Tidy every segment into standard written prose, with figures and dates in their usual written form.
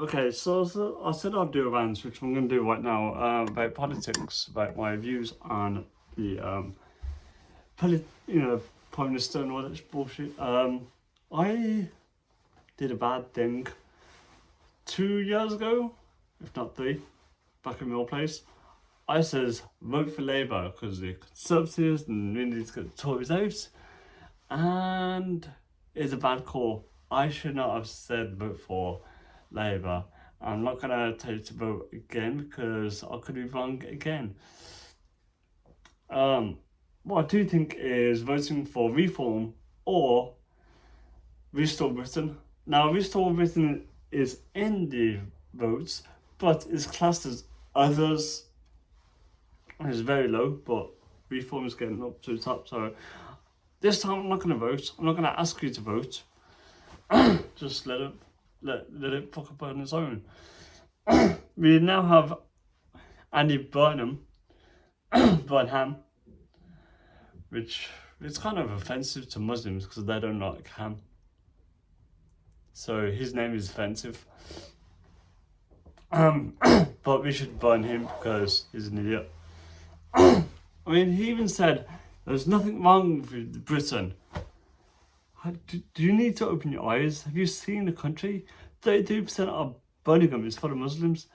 Okay, so I said I'd do a rant, which I'm going to do right now, about politics, about my views on the prime minister and all that bullshit. I did a bad thing 2 years ago, if not three, back in my old place. I says vote for Labour because the Conservatives and we need to get the Tories out, and it's a bad call. I should not have said vote for Labour. I'm not gonna tell you to vote again because I could be wrong again. What I do think is voting for Reform or Restore Britain. Now, Restore Britain is in the votes, but it's classed as others. It's very low, but Reform is getting up to the top. So this time I'm not going to vote. I'm not going to ask you to vote. Just let it fuck up on its own. We now have Andy Burnham, which is kind of offensive to Muslims because they don't like ham. So his name is offensive. But we should burn him because he's an idiot. I mean, he even said there's nothing wrong with Britain. Do you need to open your eyes? Have you seen the country? 32% of Birmingham is full of Muslims,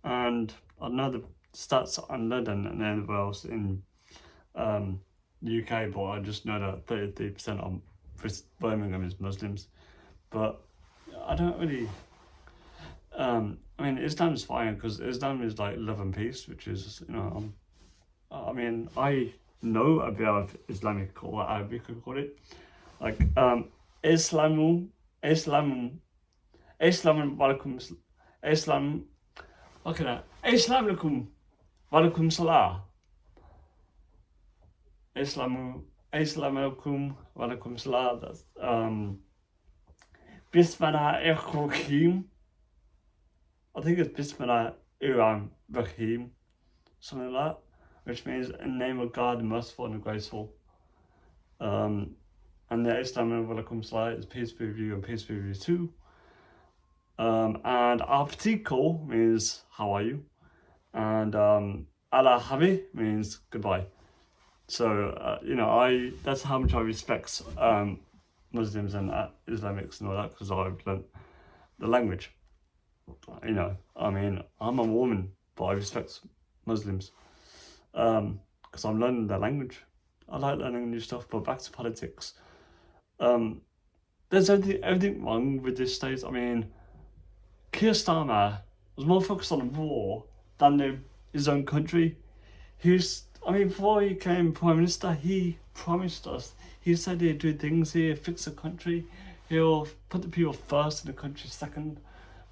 and I know the stats on London and anywhere else in the UK, but I just know that 33% of Birmingham is Muslims. But I don't really. I mean, Islam is fine because Islam is like love and peace, which is, I mean, I know a bit of Islamic or whatever you could call it. Like, Islam, walaikum, Islam, okay, now, Islam walaikum salam. Islam alaikum walaikum salam. That's, Bismillahirrahmanirrahim. I think it's Bismillahirrahmanirrahim, something like that, which means in the name of God, the merciful and the graceful. And the Islam alaikum salam is peace be with you and peace be with you too. And Aptiko means how are you, and Allah Habi means goodbye. So that's how much I respect Muslims and Islamics and all that because I've learned the language. I mean, I'm a woman, but I respect Muslims because I'm learning their language. I like learning new stuff. But back to politics. There's everything wrong with this state. I mean, Keir Starmer was more focused on war than his own country. Before he became Prime Minister, he promised us. He said he'd do things here, fix the country. He'll put the people first and the country second.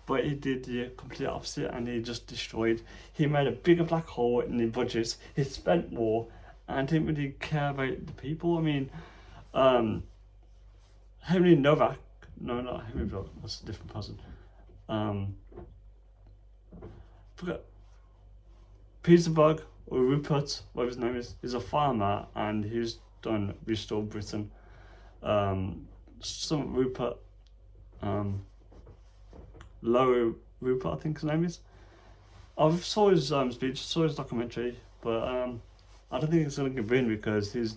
But he did the complete opposite and he just destroyed. He made a bigger black hole in the budget. He spent more and didn't really care about the people. I mean, Henry Novak. No, not Henry Novak. That's a different person. Forget. Petersburg or Rupert, whatever his name is a farmer and he's done Restore Britain. Some Rupert. Lower Rupert, I think his name is. I saw his speech, saw his documentary, but I don't think it's going to win because he's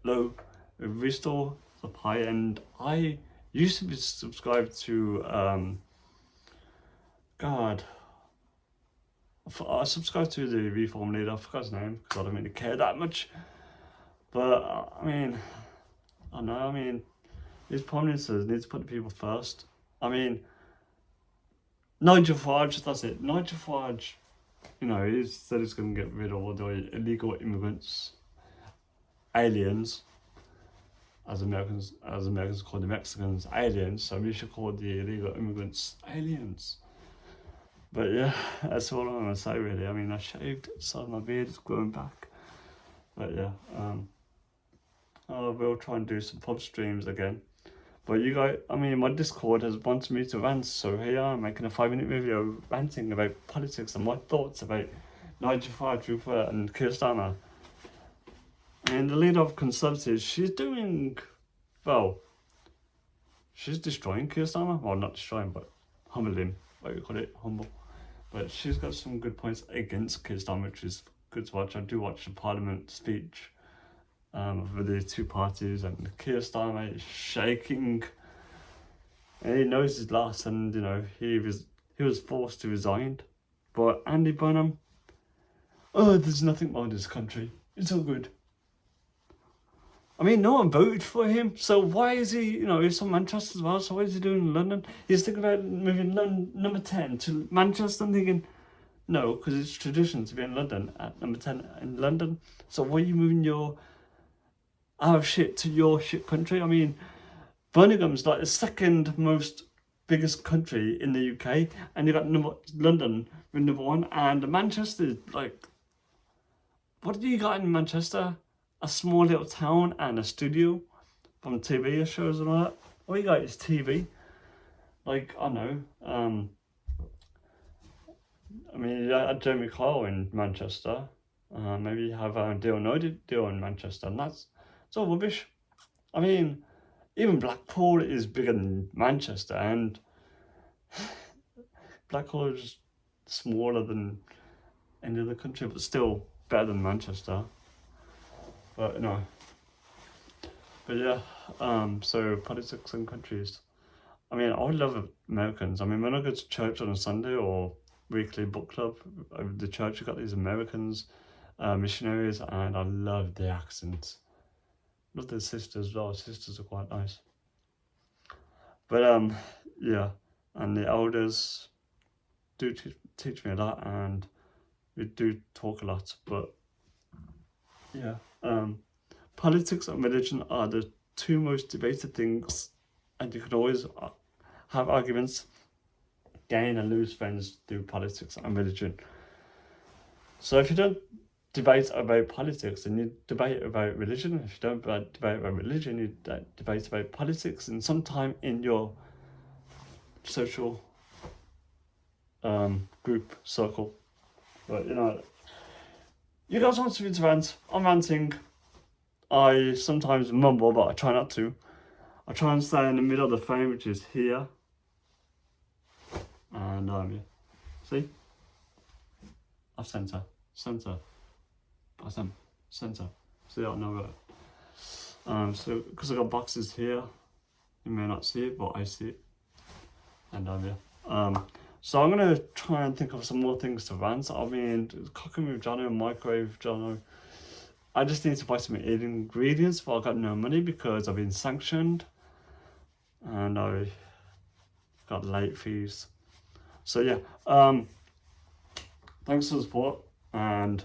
low. Restore is up high, and I used to be subscribed to I subscribed to the Reform leader. I forgot his name because I don't really care that much. But I mean, I don't know. I mean, these prime ministers need to put the people first. I mean, Nigel Farage, that's it. Nigel Farage, he said he's going to get rid of all the illegal immigrants, aliens, as Americans call the Mexicans aliens, so we should call the illegal immigrants aliens. But yeah, that's all I'm going to say really. I mean, I shaved, so my beard is growing back. But yeah, I will try and do some pub streams again. But you guys, my Discord has wanted me to rant, so here I am making a 5-minute video ranting about politics and my thoughts about Nigel Farage, Rupert and Keir Starmer. And the leader of Conservatives, she's doing, well, she's destroying Keir Starmer. Well, not destroying, but humble him. what you call it, humble. But she's got some good points against Keir Starmer, which is good to watch. I do watch the Parliament speech with the two parties, and Keir Starmer is shaking, and he knows his loss, and you know he was forced to resign. But Andy Burnham, oh, there's nothing wrong with this country. It's all good. I mean, no one voted for him, so why is he, you know, he's from Manchester as well, so what is he doing in London? He's thinking about moving number 10 to Manchester. I'm thinking, no, because it's tradition to be in London at number 10 in London. So why are you moving your out of shit to your shit country? I mean, Birmingham's like the second most biggest country in the UK, and you got London with number 1, and Manchester, like, what do you got in Manchester? A small little town and a studio from TV shows and all that. All you got is TV. Like, I know, I mean, you had Jeremy Kyle in Manchester. Maybe you have Deal No Deal in Manchester, and it's all rubbish. I mean, even Blackpool is bigger than Manchester, and Blackpool is smaller than any other country, but still better than Manchester. But no. But yeah, so politics and countries. I mean, I love Americans. I mean, when I go to church on a Sunday or weekly book club over the church, you got these Americans, missionaries, and I love their accents. Love their sisters as well. Sisters are quite nice. But yeah, and the elders do teach me a lot, and we do talk a lot. But yeah, politics and religion are the two most debated things, and you can always have arguments, gain and lose friends through politics and religion. So if you don't debate about politics, then you debate about religion. If you don't debate about religion, you debate about politics, and sometime in your social group circle. But you know, you guys want me to rant? I'm ranting. I sometimes mumble, but I try not to. I try and stay in the middle of the frame, which is here. And yeah. See? I've center. Bottom. Center. See, I know that. So because I got boxes here, you may not see it, but I see it. And yeah. So I'm gonna try and think of some more things to rant. I mean, cooking with Jono, microwave Jono. I just need to buy some ingredients, but I've got no money because I've been sanctioned and I got late fees. So yeah, thanks for the support and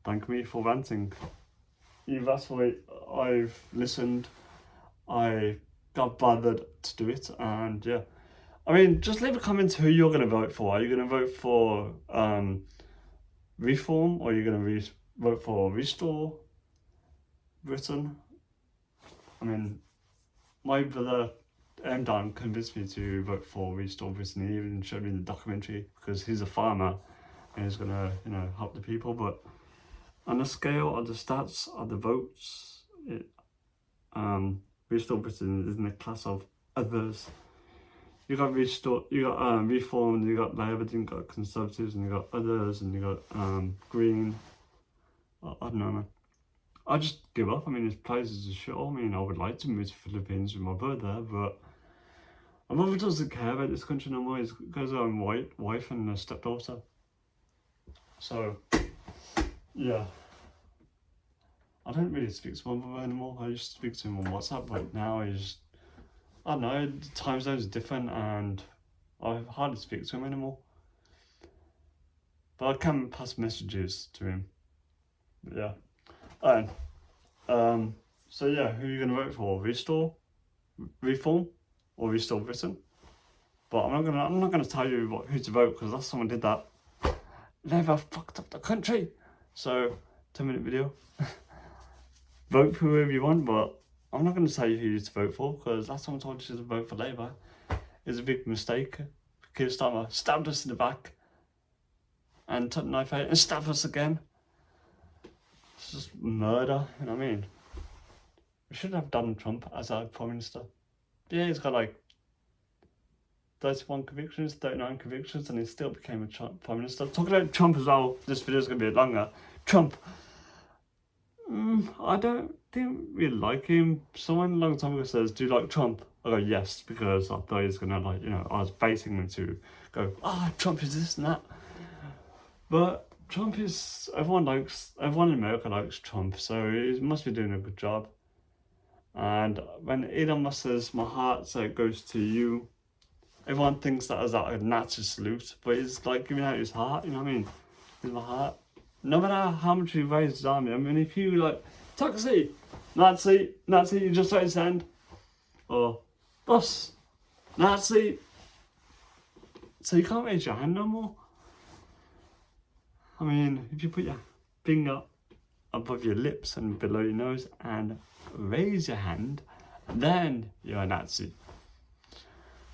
thank me for ranting. You've asked for it, I've listened, I got bothered to do it, and yeah. I mean, just leave a comment who you're going to vote for. Are you going to vote for Reform, or are you going to vote for Restore Britain? I mean, my brother Dan convinced me to vote for Restore Britain. He even showed me the documentary because he's a farmer and he's going to, you know, help the people. But on the scale of the stats of the votes, Restore Britain is in the class of others. You got Reform, you got Labour, then you got Conservatives, and you got others, and you got Green. I don't know, man. I just give up. I mean, this place is a shithole. I mean, I would like to move to the Philippines with my brother, but my mother doesn't care about this country no more. It's because I'm wife and a stepdaughter. So, yeah. I don't really speak to my brother anymore. I used to speak to him on WhatsApp, but now he's, I don't know, the time zone is different and I hardly speak to him anymore. But I can pass messages to him. But yeah. And so yeah, who are you gonna vote for? Reform, or Restore Britain? But I'm not gonna tell you who to vote because last time I did that, Labour fucked up the country. So 10-minute video. Vote for whoever you want, but I'm not going to tell you who to vote for because last time I told you to vote for Labour. It was a big mistake. Keir Starmer stabbed us in the back and took the knife out and stabbed us again. It's just murder, you know what I mean? We should have Donald Trump as our Prime Minister. Yeah, he's got like 31 convictions, 39 convictions, and he still became a Prime Minister. Talking about Trump as well, this video is going to be longer. Trump, I didn't really like him. Someone a long time ago says, do you like Trump? I go, yes, because I thought he was going to, like, you know, I was basing him to go, Trump is this and that. But Trump is, everyone in America likes Trump, so he must be doing a good job. And when Elon Musk says, my heart goes to you, everyone thinks that as like a Nazi salute, but he's like giving out his heart, you know what I mean? He's my heart. No matter how much he raised his army, I mean, if you like, taxi, Nazi, you just raise his hand. Or, boss, Nazi. So you can't raise your hand no more. I mean, if you put your finger above your lips and below your nose and raise your hand, then you're a Nazi.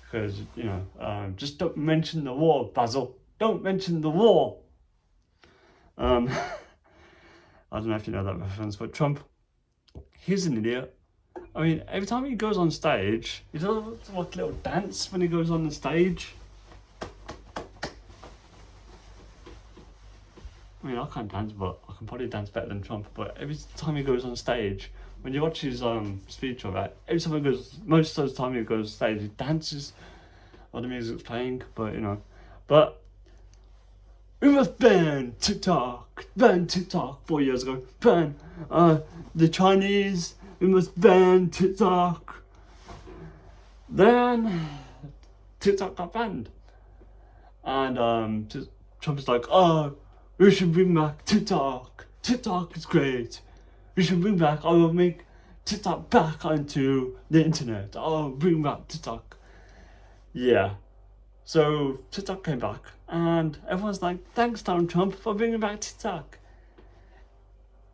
Because, you know, just don't mention the war, Basil. Don't mention the war. I don't know if you know that reference, but Trump, he's an idiot. I mean, every time he goes on stage, he does like a little dance when he goes on the stage. I mean, I can't dance, but I can probably dance better than Trump. But every time he goes on stage, when you watch his speech of it, every time he goes, most of the time he goes on stage, he dances while the music's playing. But you know, but we must ban TikTok. 4 years ago. Ban the Chinese. We must ban TikTok. Then TikTok got banned, and Trump is like, we should bring back TikTok. TikTok is great. We should bring back, I will make TikTok back onto the internet. I'll bring back TikTok. Yeah. So TikTok came back and everyone's like, thanks Donald Trump for bringing back TikTok.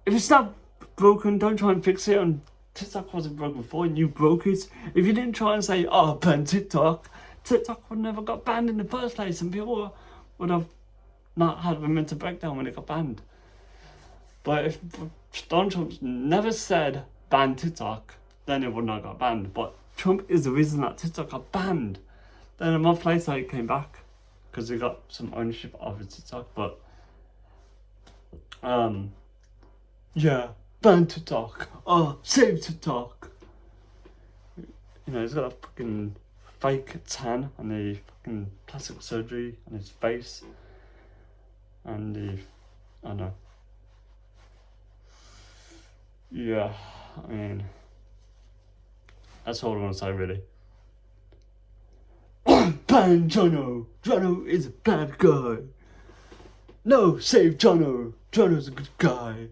If it's not broken, don't try and fix it. And TikTok wasn't broken before and you broke it. If you didn't try and say, ban TikTok, TikTok would never got banned in the first place and people would have not had a mental breakdown when it got banned. But if Donald Trump never said ban TikTok, then it would not got banned. But Trump is the reason that TikTok got banned. Then a month later it came back because he got some ownership of his TikTok. But yeah, ban TikTok. Save TikTok. You know, he's got a fucking fake tan and a fucking plastic surgery on his face. And I don't know. Yeah, I mean, that's all I want to say really. Ban Jono! Jono is a bad guy. No, save Jono! Jono's a good guy.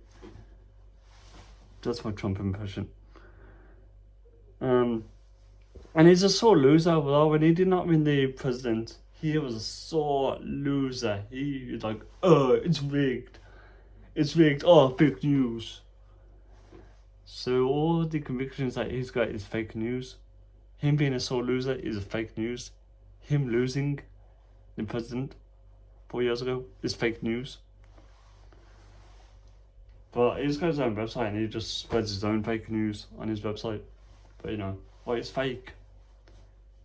That's my Trump impression. And he's a sore loser. Well, when he did not win the president, he was a sore loser. He was like, it's rigged. It's rigged. Fake news. So all the convictions that he's got is fake news. Him being a sore loser is fake news. Him losing the president 4 years ago is fake news. But he's got his own website and he just spreads his own fake news on his website. But you know, it's fake.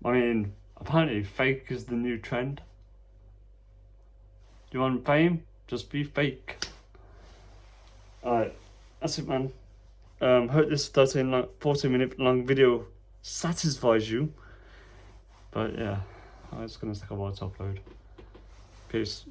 I mean, apparently fake is the new trend. You want fame? Just be fake. Alright, that's it, man. Hope this 40-minute long video satisfies you. But yeah, it's gonna take a while to upload. Peace.